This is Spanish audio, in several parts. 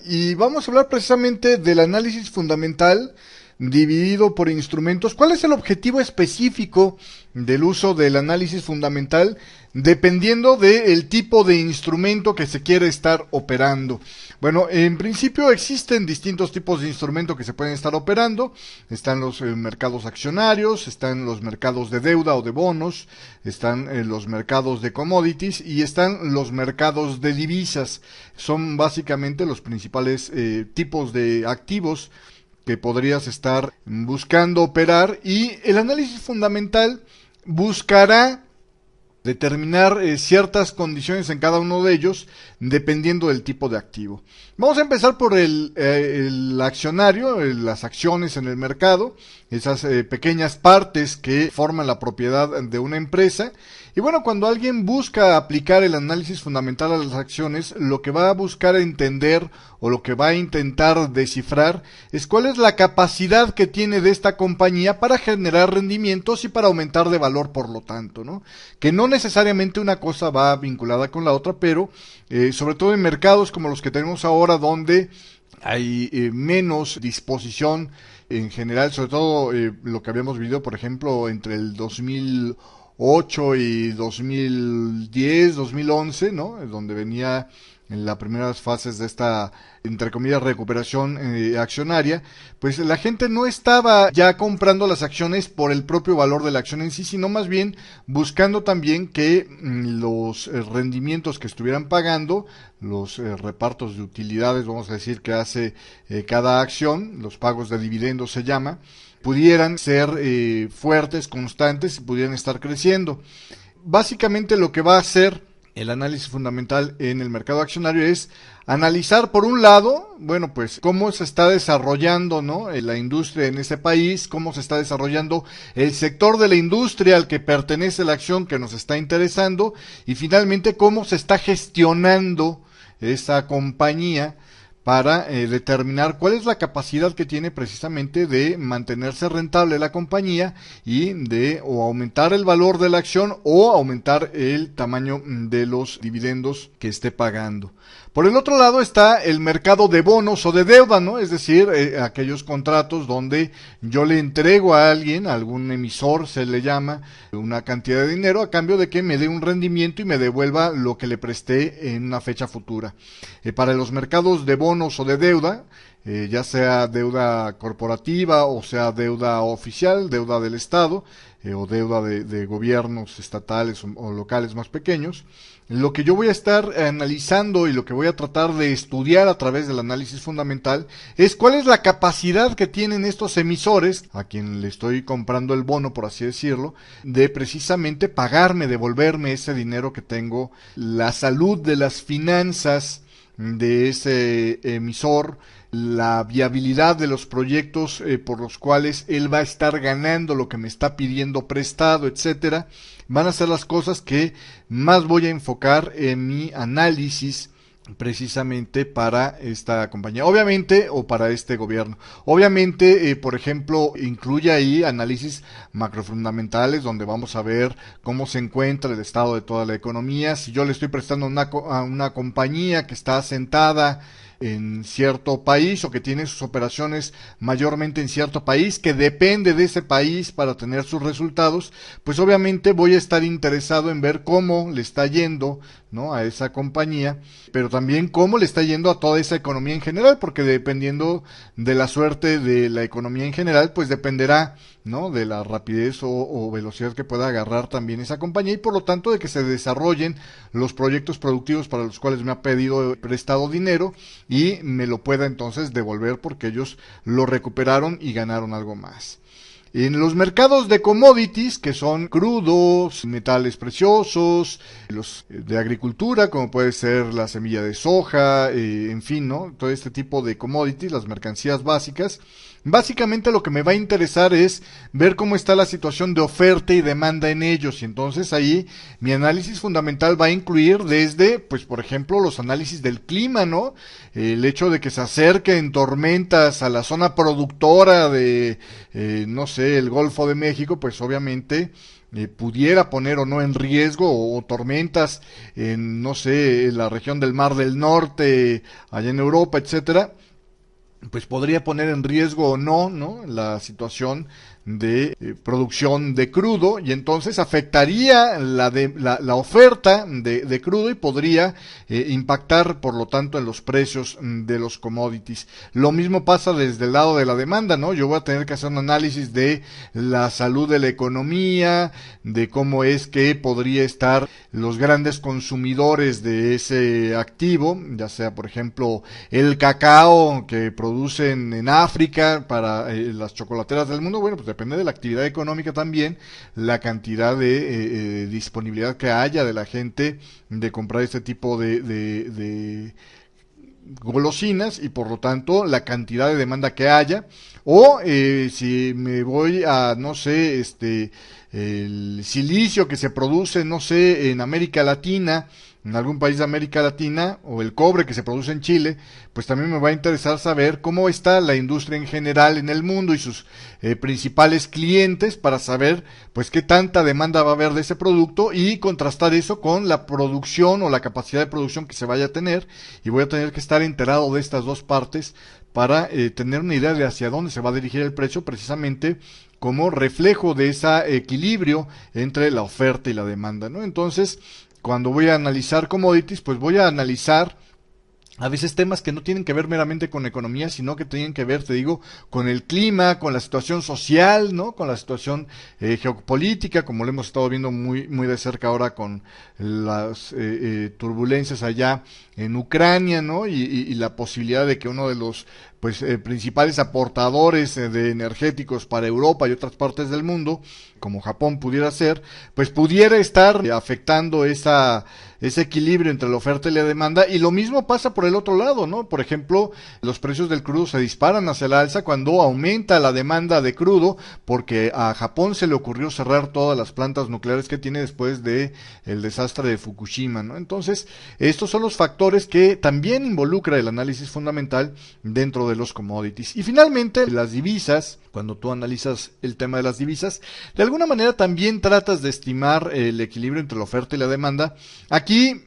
Y vamos a hablar precisamente del análisis fundamental dividido por instrumentos. ¿Cuál es el objetivo específico del uso del análisis fundamental dependiendo del tipo de instrumento que se quiere estar operando? Bueno, en principio existen distintos tipos de instrumentos que se pueden estar operando. Están los mercados accionarios, están los mercados de deuda o de bonos, están los mercados de commodities y están los mercados de divisas. Son básicamente los principales tipos de activos que podrías estar buscando operar, y el análisis fundamental buscará determinar ciertas condiciones en cada uno de ellos dependiendo del tipo de activo. Vamos a empezar por el accionario, las acciones en el mercado, esas pequeñas partes que forman la propiedad de una empresa. Y bueno, cuando alguien busca aplicar el análisis fundamental a las acciones, lo que va a buscar entender o lo que va a intentar descifrar es cuál es la capacidad que tiene de esta compañía para generar rendimientos y para aumentar de valor, por lo tanto, ¿no? Que no necesariamente una cosa va vinculada con la otra, pero sobre todo en mercados como los que tenemos ahora, donde hay menos disposición en general, sobre todo lo que habíamos vivido, por ejemplo, entre el 2008 y 2010, 2011, ¿no? Donde venía en las primeras fases de esta, entre comillas, recuperación accionaria, pues la gente no estaba ya comprando las acciones por el propio valor de la acción en sí, sino más bien buscando también que los rendimientos que estuvieran pagando, los repartos de utilidades, vamos a decir, que hace cada acción, los pagos de dividendos se llama, pudieran ser fuertes, constantes y pudieran estar creciendo. Básicamente lo que va a hacer el análisis fundamental en el mercado accionario es analizar, por un lado, bueno, pues cómo se está desarrollando, ¿no?, la industria en ese país, cómo se está desarrollando el sector de la industria al que pertenece la acción que nos está interesando, y finalmente cómo se está gestionando esa compañía para determinar cuál es la capacidad que tiene precisamente de mantenerse rentable la compañía y de o aumentar el valor de la acción o aumentar el tamaño de los dividendos que esté pagando. Por el otro lado está el mercado de bonos o de deuda, ¿no? Es decir, aquellos contratos donde yo le entrego a alguien, a algún emisor se le llama, una cantidad de dinero a cambio de que me dé un rendimiento y me devuelva lo que le presté en una fecha futura. Para los mercados de bonos o de deuda, ya sea deuda corporativa o sea deuda oficial, deuda del Estado, o deuda de gobiernos estatales o locales más pequeños, lo que yo voy a estar analizando y lo que voy a tratar de estudiar a través del análisis fundamental es cuál es la capacidad que tienen estos emisores, a quien le estoy comprando el bono, por así decirlo, de precisamente pagarme, devolverme ese dinero que tengo, la salud de las finanzas de ese emisor, la viabilidad de los proyectos por los cuales él va a estar ganando lo que me está pidiendo prestado, etcétera. Van a ser las cosas que más voy a enfocar en mi análisis precisamente para esta compañía, obviamente, o para este gobierno. Obviamente, por ejemplo, incluye ahí análisis macrofundamentales donde vamos a ver cómo se encuentra el estado de toda la economía. Si yo le estoy prestando a una compañía que está asentada en cierto país o que tiene sus operaciones mayormente en cierto país, que depende de ese país para tener sus resultados, pues obviamente voy a estar interesado en ver cómo le está yendo, ¿no?, a esa compañía, pero también cómo le está yendo a toda esa economía en general, porque dependiendo de la suerte de la economía en general, pues dependerá, ¿no?, de la rapidez o velocidad que pueda agarrar también esa compañía, y por lo tanto de que se desarrollen los proyectos productivos para los cuales me ha pedido prestado dinero y me lo pueda entonces devolver porque ellos lo recuperaron y ganaron algo más. En los mercados de commodities, que son crudos, metales preciosos, los de agricultura, como puede ser la semilla de soja, en fin, ¿no?, todo este tipo de commodities, las mercancías básicas, básicamente lo que me va a interesar es ver cómo está la situación de oferta y demanda en ellos, y entonces ahí mi análisis fundamental va a incluir desde, pues por ejemplo, los análisis del clima, ¿no? El hecho de que se acerquen tormentas a la zona productora de, no sé, el Golfo de México, pues obviamente pudiera poner o no en riesgo, o tormentas en, no sé, en la región del Mar del Norte, allá en Europa, etcétera, pues podría poner en riesgo o no, ¿no? La situación de producción de crudo, y entonces afectaría la oferta de crudo, y podría impactar por lo tanto en los precios de los commodities. Lo mismo pasa desde el lado de la demanda, ¿no? Yo voy a tener que hacer un análisis de la salud de la economía, de cómo es que podría estar los grandes consumidores de ese activo, ya sea por ejemplo el cacao que producen en África para las chocolateras del mundo. Bueno, pues depende de la actividad económica también, la cantidad de disponibilidad que haya de la gente de comprar este tipo de golosinas, y por lo tanto la cantidad de demanda que haya. O si me voy a, no sé, el silicio que se produce, no sé, en América Latina, en algún país de América Latina, o el cobre que se produce en Chile, pues también me va a interesar saber cómo está la industria en general en el mundo y sus principales clientes, para saber pues qué tanta demanda va a haber de ese producto, y contrastar eso con la producción o la capacidad de producción que se vaya a tener. Y voy a tener que estar enterado de estas dos partes para tener una idea de hacia dónde se va a dirigir el precio, precisamente como reflejo de ese equilibrio entre la oferta y la demanda, ¿no? Entonces, cuando voy a analizar commodities, pues voy a analizar a veces temas que no tienen que ver meramente con economía, sino que tienen que ver, te digo, con el clima, con la situación social, ¿no? Con la situación geopolítica, como lo hemos estado viendo muy de cerca ahora con las turbulencias allá en Ucrania, ¿no? Y la posibilidad de que uno de los principales aportadores de energéticos para Europa y otras partes del mundo, como Japón pudiera ser, pues pudiera estar afectando ese equilibrio entre la oferta y la demanda. Y lo mismo pasa por el otro lado, ¿no? Por ejemplo, los precios del crudo se disparan hacia la alza cuando aumenta la demanda de crudo, porque a Japón se le ocurrió cerrar todas las plantas nucleares que tiene después de el desastre de Fukushima, ¿no? Entonces, estos son los factores que también involucra el análisis fundamental dentro de los commodities. Y finalmente, las divisas. Cuando tú analizas el tema de las divisas, de alguna manera también tratas de estimar el equilibrio entre la oferta y la demanda. Aquí,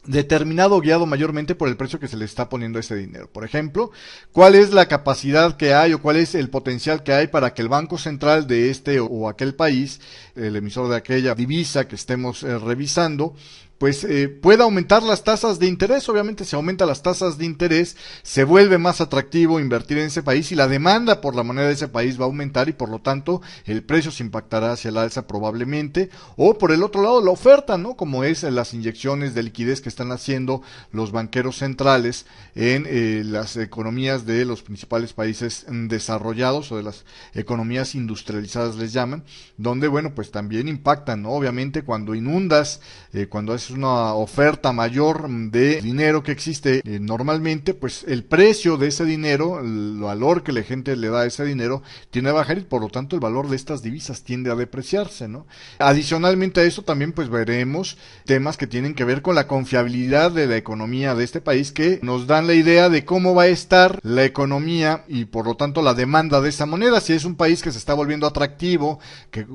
determinado, guiado mayormente por el precio que se le está poniendo a ese dinero. Por ejemplo, cuál es la capacidad que hay, o cuál es el potencial que hay para que el Banco Central de este o aquel país, el emisor de aquella divisa que estemos revisando, pues pueda aumentar las tasas de interés. Obviamente, si aumenta las tasas de interés, se vuelve más atractivo invertir en ese país, y la demanda por la moneda de ese país va a aumentar, y por lo tanto el precio se impactará hacia el alza probablemente. O por el otro lado, la oferta, ¿no? Como es las inyecciones de liquidez que están haciendo los banqueros centrales en las economías de los principales países desarrollados, o de las economías industrializadas les llaman, donde, bueno, pues también impactan, ¿no? Obviamente, cuando inundas, cuando haces una oferta mayor de dinero que existe normalmente, pues el precio de ese dinero, el valor que la gente le da a ese dinero, tiende a bajar, y por lo tanto el valor de estas divisas tiende a depreciarse, ¿no? Adicionalmente a eso, también pues veremos temas que tienen que ver con la confiabilidad de la economía de este país, que nos dan la idea de cómo va a estar la economía y por lo tanto la demanda de esa moneda. Si es un país que se está volviendo atractivo,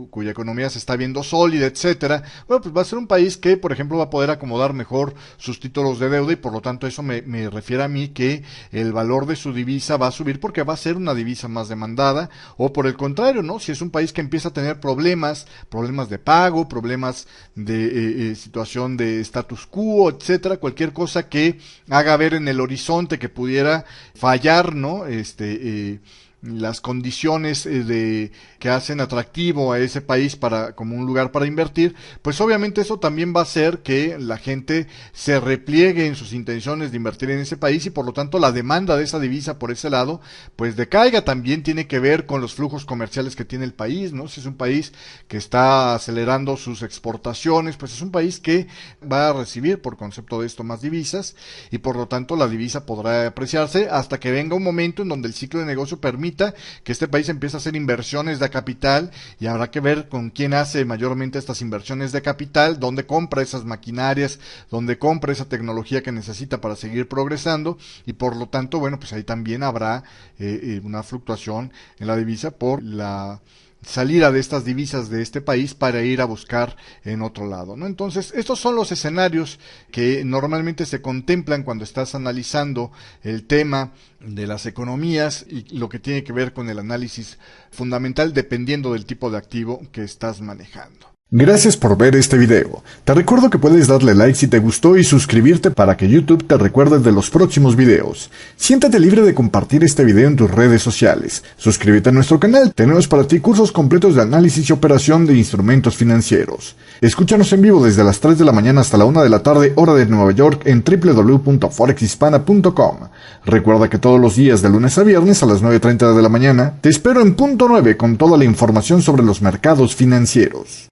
cuya economía se está viendo sólida, etcétera, bueno, pues va a ser un país que, por ejemplo, va a poder acomodar mejor sus títulos de deuda, y por lo tanto eso me refiere a mí que el valor de su divisa va a subir, porque va a ser una divisa más demandada. O por el contrario, ¿no? Si es un país que empieza a tener problemas de pago, problemas de situación de status quo, etcétera, cualquier cosa que haga ver en el horizonte que pudiera fallar, ¿no? Las condiciones que hacen atractivo a ese país como un lugar para invertir, pues obviamente eso también va a hacer que la gente se repliegue en sus intenciones de invertir en ese país, y por lo tanto la demanda de esa divisa por ese lado pues decaiga. También tiene que ver con los flujos comerciales que tiene el país, ¿no? Si es un país que está acelerando sus exportaciones, pues es un país que va a recibir por concepto de esto más divisas, y por lo tanto la divisa podrá apreciarse hasta que venga un momento en donde el ciclo de negocio permita que este país empiece a hacer inversiones de capital, y habrá que ver con quién hace mayormente estas inversiones de capital, dónde compra esas maquinarias, dónde compra esa tecnología que necesita para seguir progresando, y por lo tanto, bueno, pues ahí también habrá una fluctuación en la divisa por la salida de estas divisas de este país para ir a buscar en otro lado, ¿no? Entonces, estos son los escenarios que normalmente se contemplan cuando estás analizando el tema de las economías y lo que tiene que ver con el análisis fundamental dependiendo del tipo de activo que estás manejando. Gracias por ver este video. Te recuerdo que puedes darle like si te gustó y suscribirte para que YouTube te recuerde de los próximos videos. Siéntate libre de compartir este video en tus redes sociales. Suscríbete a nuestro canal. Tenemos para ti cursos completos de análisis y operación de instrumentos financieros. Escúchanos en vivo desde las 3 de la mañana hasta la 1 de la tarde, hora de Nueva York, en www.forexhispana.com. Recuerda que todos los días de lunes a viernes a las 9:30 de la mañana te espero en punto 9 con toda la información sobre los mercados financieros.